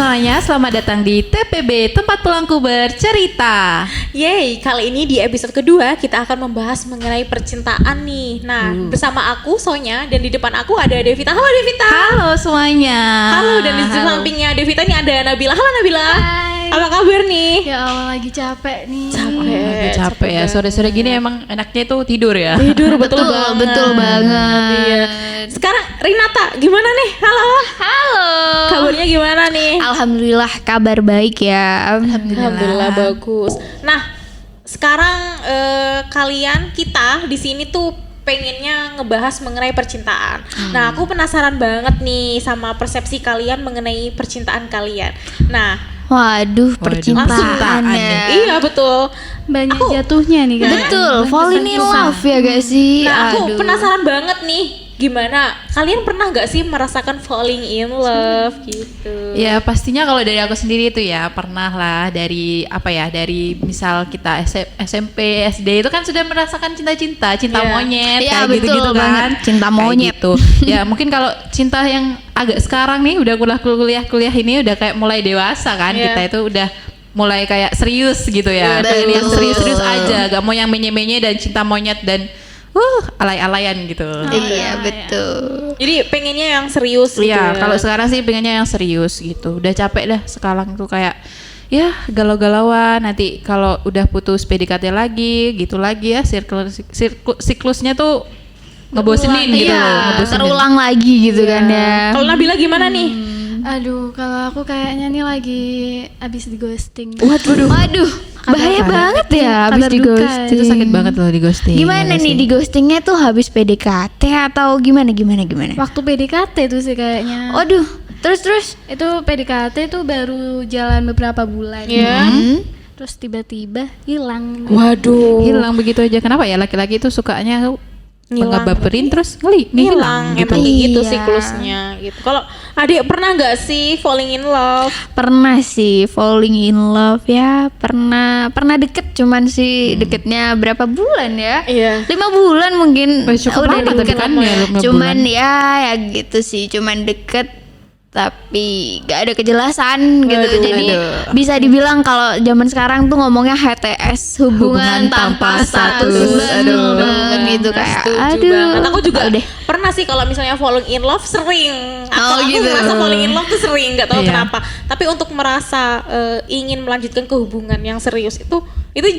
semuanya, selamat datang di TPB, tempat pulangku bercerita. Yeay, kali ini di episode kedua kita akan membahas mengenai percintaan nih. Nah, bersama aku Sonya dan di depan aku ada Devita. Halo Devita. Halo semuanya. Halo, dan di sampingnya Devita nih ada Nabila. Halo Nabila. Hai. Apa kabar nih? Ya Allah lagi capek nih. Lagi capek ya, sore-sore gini emang enaknya tuh tidur ya. Tidur betul banget. Betul banget. Iya. Sekarang Rinata gimana nih? Halo. Halo. Kabarnya gimana nih? Alhamdulillah kabar baik ya. Alhamdulillah bagus. Nah, sekarang kita di sini tuh pengennya ngebahas mengenai percintaan. Nah, aku penasaran banget nih sama persepsi kalian mengenai percintaan kalian. Nah, Waduh, langsung percintaan ya. iya betul. Banyak jatuhnya nih kan. Betul, falling in love ya gak sih? Nah, aku Aduh. penasaran banget nih. Gimana? Kalian pernah gak sih merasakan falling in love gitu? Ya pastinya kalau dari aku sendiri itu ya pernah lah, dari apa ya, dari misal kita SMP, SD itu kan sudah merasakan cinta Iya. monyet Iya, kayak betul gitu-gitu kan. banget, cinta Kayak monyet. gitu. Ya mungkin kalau cinta yang agak sekarang nih udah kuliah ini udah kayak mulai dewasa kan, Iya. kita itu udah mulai kayak serius gitu ya. Pengen yang Betul. serius-serius aja, gak mau yang menye-menye dan cinta monyet dan alay-alayan gitu. Iya, betul. Jadi pengennya yang serius gitu Iya, ya. kalau sekarang sih pengennya yang serius gitu. Udah capek dah sekarang tuh kayak ya galau-galauan. Nanti kalau udah putus PDKT lagi, gitu lagi ya, siklusnya tuh ngebosenin gitu Iya, loh, ngebosenin. terulang lagi gitu kan ya. Kalau Nabila gimana nih? Aduh, kalau aku kayaknya nih lagi abis di ghosting. Waduh, bahaya banget ya habis kabar di duka ghosting. Itu sakit banget loh di ghosting. Gimana ya nih sih? di ghostingnya tuh habis PDKT atau gimana? Waktu PDKT tuh sih kayaknya. Waduh, terus. Itu PDKT tuh baru jalan beberapa bulan. Iya. Terus tiba-tiba hilang. Waduh. Hilang begitu aja. Kenapa ya laki-laki itu sukanya Ngilang. ngebaperin terus ngilang Hilang, gitu. emang kayak gitu Iya. siklusnya gitu. Kalau adik pernah nggak sih falling in love? Pernah sih falling in love ya, pernah deket, cuman sih deketnya berapa bulan ya? Iya. 5 bulan mungkin. Cukup lama tapi kan ya, 5 Cuman bulan. ya gitu sih, cuman deket tapi gak ada kejelasan gitu. Aduh. Jadi bisa dibilang kalau zaman sekarang tuh ngomongnya HTS, hubungan tanpa status. Aduh. Banget gitu kayak Setuju aduh. banget. Aku juga Udah. pernah sih kalau misalnya falling in love sering. Aku gitu. merasa falling in love tuh sering, nggak tahu Iya. kenapa. Tapi untuk merasa ingin melanjutkan ke hubungan yang serius itu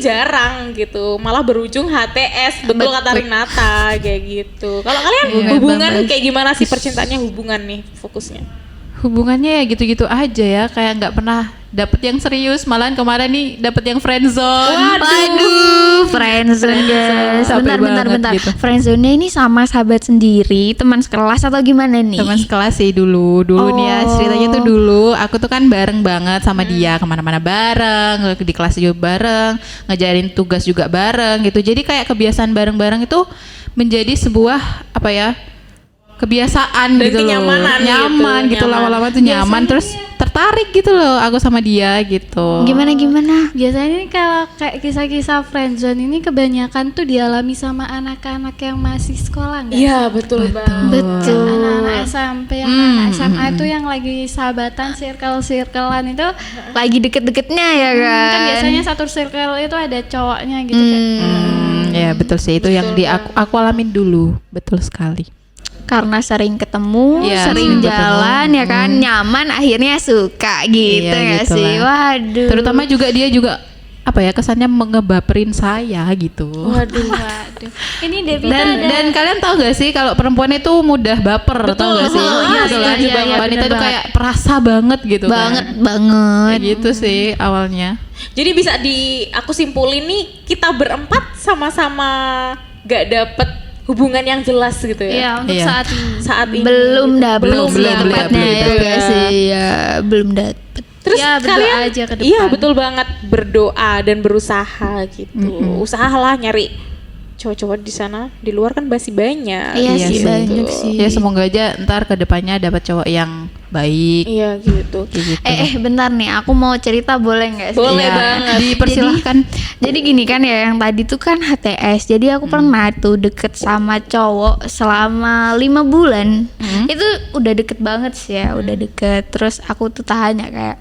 jarang gitu. Malah berujung HTS. Betul kata Rinata kayak gitu. Kalau kalian Iya, hubungan Bang. kayak gimana sih percintaannya, hubungan nih fokusnya? Hubungannya ya gitu-gitu aja ya, kayak nggak pernah dapet yang serius, malahan kemarin nih dapet yang friendzone. Waduh, friendzone guys. Capek Bentar. banget gitu. Friendzone-nya ini sama sahabat sendiri, teman sekelas atau gimana nih? Teman sekelas sih dulu nih ya, ceritanya tuh dulu aku tuh kan bareng banget sama dia, kemana-mana bareng, di kelas juga bareng, ngejarin tugas juga bareng gitu. Jadi kayak kebiasaan bareng-bareng itu menjadi sebuah apa ya, kebiasaan Dan gitu loh, kenyamanan nyaman gitu, gitu, nyaman. lama-lama tuh nyaman, terus tertarik gitu loh aku sama dia gitu. Gimana? Biasanya nih kalau kayak kisah-kisah friendzone ini kebanyakan tuh dialami sama anak-anak yang masih sekolah nggak? Iya betul banget. Betul. Anak-anak SMP, yang anak SMA itu yang lagi sahabatan, circle-circlean itu Lagi deket-deketnya ya kan? kan biasanya satu circle itu ada cowoknya gitu kan. Ya betul sih, itu yang aku alamin dulu, betul sekali. Karena sering ketemu, Iya, sering sering jalan ketemu. ya kan, nyaman akhirnya suka gitu Iya, ya gitu sih. lah. Waduh. Terutama juga dia juga apa ya, kesannya mengebaperin saya gitu. Waduh. Ini Devita Dan kalian tahu gak sih kalau perempuan itu mudah baper, tahu gak sih? betul. Iya, Iya, kan? iya, Wanita bener itu banget. kayak perasa banget gitu banget kan. banget. Kayak gitu sih awalnya. Jadi bisa aku simpulin nih, kita berempat sama-sama gak dapet hubungan yang jelas gitu ya. Iya, untuk Iya. saat ini. Saat ini Belum dapet Belum, sih belum, tepatnya belum, ya belum. gak sih? Ya, belum dapet. Terus Ya, berdoa kalian aja ke iya depan. betul banget, berdoa dan berusaha gitu. Usahalah nyari cowok-cowok di sana, di luar kan masih banyak. Iya Iya sih, sih. banyak sih. Ya semoga aja ntar ke depannya dapat cowok yang baik. Iya gitu. Kayak gitu. Bentar nih, aku mau cerita boleh nggak sih? Boleh Iya, banget. dipersilahkan. Jadi gini kan ya, yang tadi tuh kan HTS. Jadi aku pernah tuh deket sama cowok selama 5 bulan. Itu udah deket banget sih ya, udah deket. Terus aku tuh tanya kayak,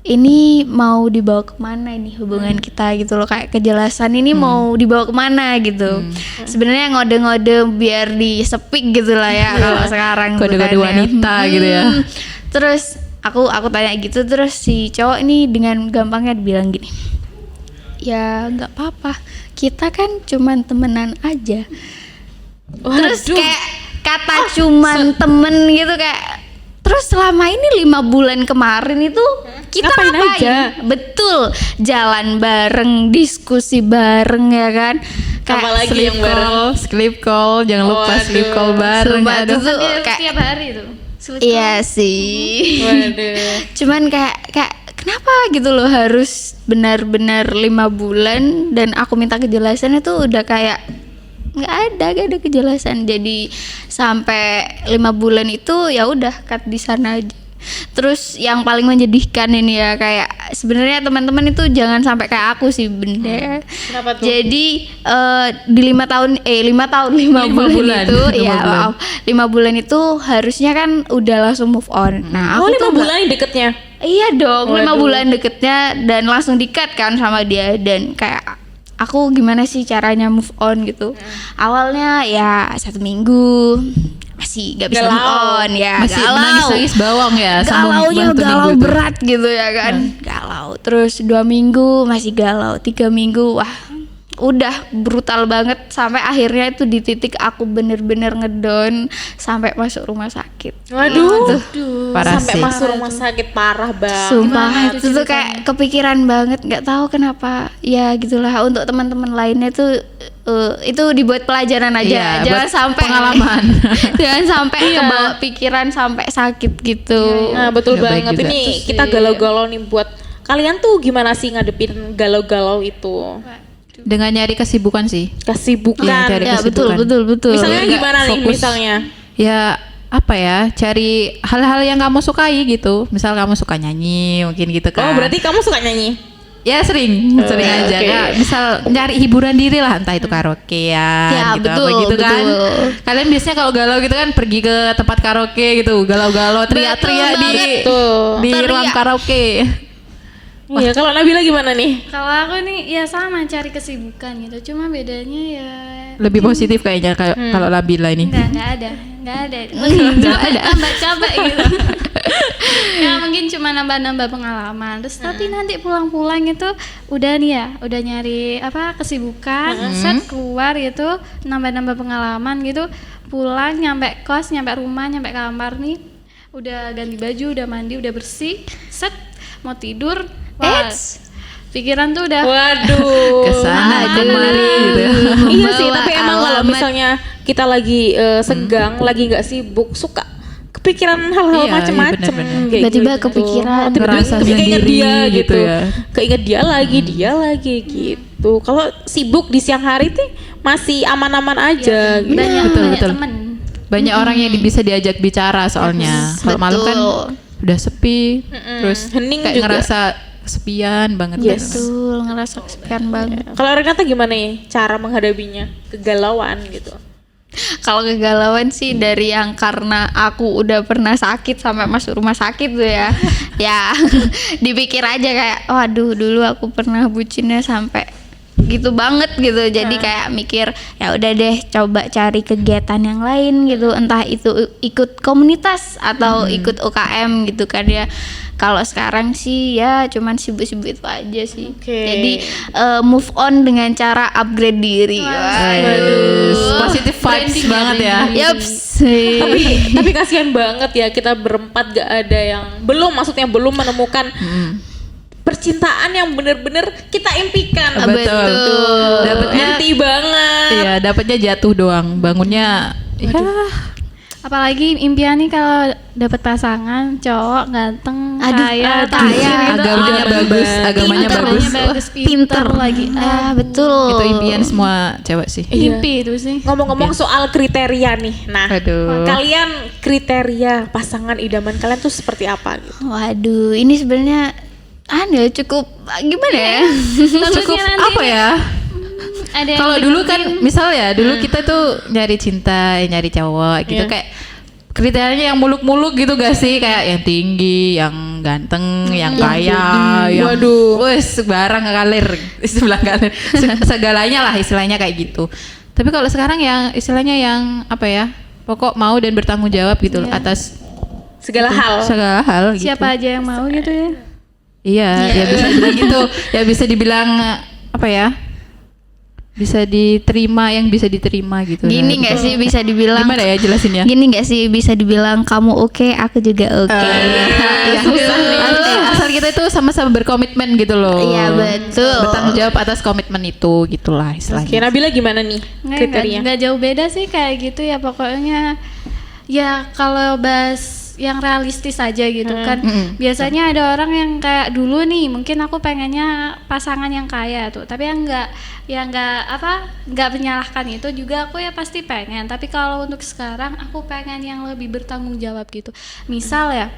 ini mau dibawa kemana ini hubungan kita gitu loh, kayak kejelasan ini mau dibawa kemana gitu. Sebenarnya ngode-ngode biar disepik gitu lah ya kalau sekarang tuh Kode-kode kan ya. wanita gitu ya. Terus aku tanya gitu, terus si cowok ini dengan gampangnya bilang gini, ya nggak apa-apa, kita kan cuman temenan aja. Terus kayak kata cuman temen gitu kayak. Terus selama ini 5 bulan kemarin itu kita Ngapain aja? Betul, jalan bareng, diskusi bareng ya kan. Apalagi yang bareng. Sleep call, jangan lupa Waduh. sleep call bareng. Sumpah, Aduh. itu tuh Hampir kayak tiap hari tuh. Sulit iya sih. Waduh. Cuman kayak kenapa gitu loh harus benar-benar 5 bulan dan aku minta kejelasannya tuh udah kayak gak ada kejelasan. Jadi sampai 5 bulan itu ya udah cut di sana aja. Terus yang paling menyedihkan ini ya, kayak sebenarnya teman-teman itu jangan sampai kayak aku sih bener. Kenapa tuh? Jadi di 5 tahun 5 bulan itu 5 ya bulan. maaf, 5 bulan itu harusnya kan udah langsung move on. Nah, Oh, aku 5 tuh bulan nih deketnya. iya dong, 5 Waduh. bulan deketnya dan langsung di-cut kan sama dia. Dan kayak aku gimana sih caranya move on gitu. Awalnya ya 1 minggu masih gak bisa move Galau. on ya, Masih galau. menangis-nangis bawang ya. sambung Galaunya bantu galau minggu tuh. berat gitu ya kan. Galau. Terus 2 minggu masih galau, 3 minggu wah udah brutal banget sampai akhirnya itu di titik aku bener-bener ngedown sampai masuk rumah sakit. Waduh. Parah Sampai sih. masuk rumah sakit parah banget. Sumpah Gimana itu tuh kayak kepikiran banget, nggak tahu kenapa ya gitulah. Untuk teman-teman lainnya tuh itu dibuat pelajaran aja, Iya, jangan buat sampai pengalaman. jangan sampai kebawa pikiran sampai sakit gitu. Nah, betul Nggak baik banget. juga. Ini Itu sih. kita galau-galau nih buat kalian tuh gimana sih ngadepin galau-galau itu? Dengan nyari kesibukan sih. Kesibukan. Iya, cari Ya betul kesibukan. betul. Misalnya Nggak gimana nih fokus. misalnya? Ya apa ya, cari hal-hal yang kamu sukai gitu. Misal kamu suka nyanyi mungkin gitu kan. Oh, berarti kamu suka nyanyi? Ya sering aja oke. Kak. Misal nyari hiburan diri lah, entah itu karaokean Ya, gitu betul, apa gitu kan. betul. Kalian biasanya kalau galau gitu kan pergi ke tempat karaoke gitu, galau-galau teriak-teriak Betul di banget Tuh. di Teriak. ruang karaoke. Iya, kalau Nabila gimana nih? Kalau aku nih ya sama cari kesibukan gitu. Cuma bedanya ya Lebih positif kayaknya kayak kalau Nabila ini. nggak ada. Tambah-tambah gitu. Ya mungkin cuma nambah-nambah pengalaman. Terus tapi nanti pulang-pulang itu udah nih ya, udah nyari apa kesibukan, set keluar gitu, nambah-nambah pengalaman gitu. Pulang nyampe kos, nyampe rumah, nyampe kamar nih, udah ganti baju, udah mandi, udah bersih, set mau tidur. Wah, pikiran tuh udah Waduh. Kesana kemari gitu. Iya sih, Membawa tapi emang kalau alamat. misalnya kita lagi senggang, lagi nggak sibuk, suka kepikiran hal-hal Iya, macem-macem. iya, bener-bener. kayak Tiba-tiba gitu. kepikiran. Tiba-tiba Ngerasa keinget sendiri dia gitu gitu, ya. keinget dia lagi gitu. Kalau sibuk di siang hari tuh masih aman-aman aja. gitu. banyak betul, banyak betul. temen. Banyak orang yang bisa diajak bicara soalnya. Kalau malam kan Betul. udah sepi, terus Hening kayak juga. ngerasa kesepian banget. Yes. gitu. Betul, ngerasa kesepian banget. Kalau Renata gimana nih cara menghadapinya kegalauan gitu? Kalau kegalauan sih dari yang karena aku udah pernah sakit sampai masuk rumah sakit tuh ya. Ya dipikir aja kayak waduh dulu aku pernah bucinnya sampai gitu banget gitu. Jadi kayak mikir ya udah deh coba cari kegiatan yang lain gitu. Entah itu ikut komunitas atau ikut UKM gitu kan ya. Kalau sekarang sih ya cuman sibuk-sibuk itu aja sih. Oke. Jadi move on dengan cara upgrade diri. Positif vibes banget ya. Yaps. tapi kasihan banget ya kita berempat gak ada yang maksudnya belum menemukan percintaan yang bener-bener kita impikan. Dapatnya Anti banget. iya, dapatnya jatuh doang. Bangunnya ya apalagi impian nih kalau dapat pasangan cowok ganteng, Aduh, kaya, kaya, gitu. agamanya bagus, pinter lagi. Betul. Itu impian semua cewek sih. Mimpi itu sih. Ngomong-ngomong soal kriteria nih. Nah, Aduh. kalian kriteria pasangan idaman kalian tuh seperti apa gitu? Waduh, ini sebenarnya cukup gimana ya? Cukup nanti apa ya? Ada yang Kalau dulu kan misal ya, dulu kita tuh nyari cinta, nyari cowok gitu Iya. kayak kriterianya yang muluk-muluk gitu gak sih? Kayak yang tinggi, yang ganteng, yang kaya, yang wes barang ngalir, sebelah kalir. Segalanya lah istilahnya kayak gitu. Tapi kalau sekarang yang istilahnya yang apa ya? Pokok mau dan bertanggung jawab gitu loh atas Segala hal. segala hal gitu. siapa aja yang mau gitu ya. Iya, ya bisa dibilang gitu. Ya bisa dibilang apa ya? Bisa diterima yang bisa diterima gitu. Gini Nah, nggak sih bisa dibilang? gimana ya jelasinnya? Gini nggak sih bisa dibilang kamu oke, aku juga oke. Ya, asal kita itu sama-sama berkomitmen gitu loh. Iya, betul. Bertanggung jawab atas komitmen itu gitulah Oke, istilahnya. Nabila gimana nih kriteria? Nggak jauh beda sih kayak gitu ya pokoknya. Ya kalau bahas yang realistis aja gitu kan. Biasanya ada orang yang kayak dulu nih, mungkin aku pengennya pasangan yang kaya tuh, tapi yang nggak menyalahkan itu juga aku ya pasti pengen. Tapi kalau untuk sekarang aku pengen yang lebih bertanggung jawab gitu. Misal ya,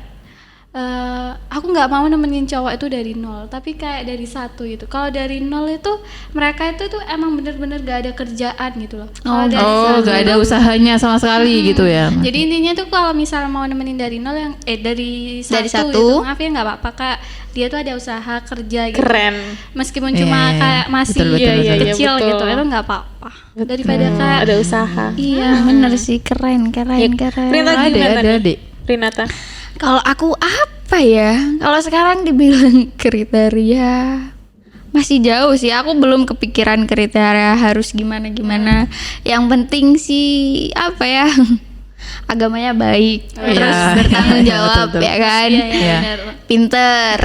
aku nggak mau nemenin cowok itu dari nol, tapi kayak dari satu gitu. Kalau dari nol itu mereka itu tuh emang bener-bener gak ada kerjaan gitu loh. Kalau dari Oh, satu gak ada itu- usahanya sama sekali gitu ya. Jadi intinya tuh kalau misal mau nemenin dari nol yang dari Dari satu, satu. gitu, maaf ya nggak apa-apa kak, dia tuh ada usaha kerja gitu. Keren. Meskipun Iya, cuma iya, iya. kayak masih Betul, betul, betul. kecil Iya, gitu, betul. itu nggak apa-apa. Daripada kayak Ada usaha. iya. Bener sih, keren. Rinata Ada, gimana ada, nih? Dek. Rinata. Kalau aku apa ya? Kalau sekarang dibilang kriteria masih jauh sih. Aku belum kepikiran kriteria harus gimana. Yang penting sih apa ya? Agamanya baik, terus iya. bertanggung Iya, jawab betul, betul. ya kan, Iya, Iya. benar. pinter,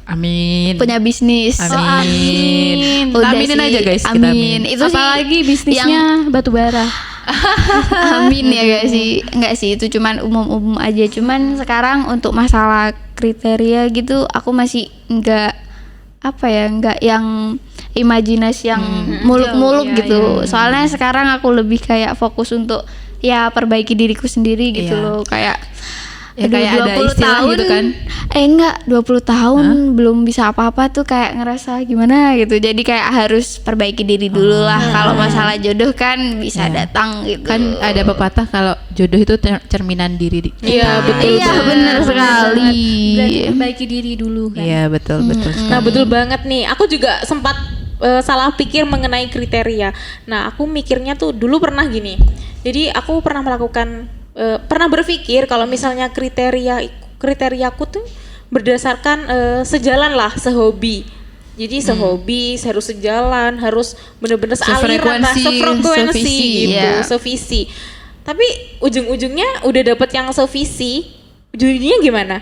Amin. punya bisnis. Amin. Udah Aminin sih, aja guys, kita amin. amin. Itu sih Apalagi bisnisnya batu bara. amin ya gak sih? Enggak sih, itu cuman umum-umum aja. Cuman sekarang untuk masalah kriteria gitu aku masih enggak enggak yang imajinasi yang muluk-muluk Iya, gitu. Soalnya sekarang aku lebih kayak fokus untuk ya perbaiki diriku sendiri gitu Iya. loh. Kayak Ya, aduh, kayak ada istilah gitu kan. Enggak, 20 tahun belum bisa apa-apa tuh kayak ngerasa gimana gitu. Jadi kayak harus perbaiki diri dulu lah. Kalau masalah jodoh kan bisa Iya. datang gitu. Kan ada pepatah kalau jodoh itu cerminan diri kita. Iya, betul. Iya, benar sekali. Berarti perbaiki diri dulu kan. Iya, betul, betul. Nah, betul banget nih. Aku juga sempat salah pikir mengenai kriteria. Nah, aku mikirnya tuh dulu pernah gini. Jadi aku pernah melakukan pernah berpikir kalau misalnya kriteriaku tuh berdasarkan sejalan lah, sehobi. Jadi sehobi, harus sejalan, harus bener-bener sealiran lah, Sefrekuensi, sefrekuensi sevisi, gitu, iya. sevisi. Tapi ujung-ujungnya udah dapet yang sevisi, ujung-ujungnya gimana?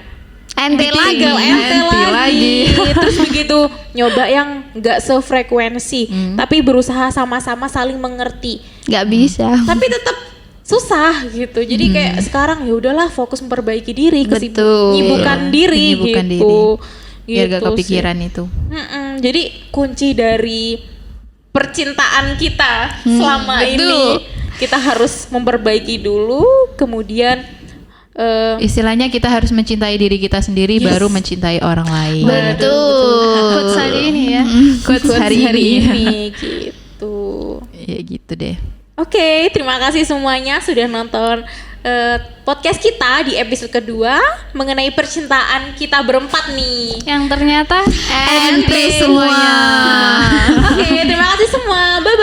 Ente lagi. Gagal, ente ente lagi. Terus begitu nyoba yang nggak sefrekuensi, tapi berusaha sama-sama saling mengerti. Nggak bisa. Tapi tetap susah gitu. Jadi kayak sekarang ya udahlah fokus memperbaiki diri, Betul. menyibukkan diri Menyibukkan gitu. Biar gak Gitu kepikiran sih. itu. Jadi kunci dari percintaan kita selama ini kita harus memperbaiki dulu, kemudian Istilahnya kita harus mencintai diri kita sendiri baru mencintai orang lain. Betul. Quotes hari ini ya. Quotes hari ini. gitu. Ya gitu deh. Oke, terima kasih semuanya sudah nonton podcast kita di episode kedua mengenai percintaan kita berempat nih. Yang ternyata Ente semuanya. Oke, terima kasih semua. Bye.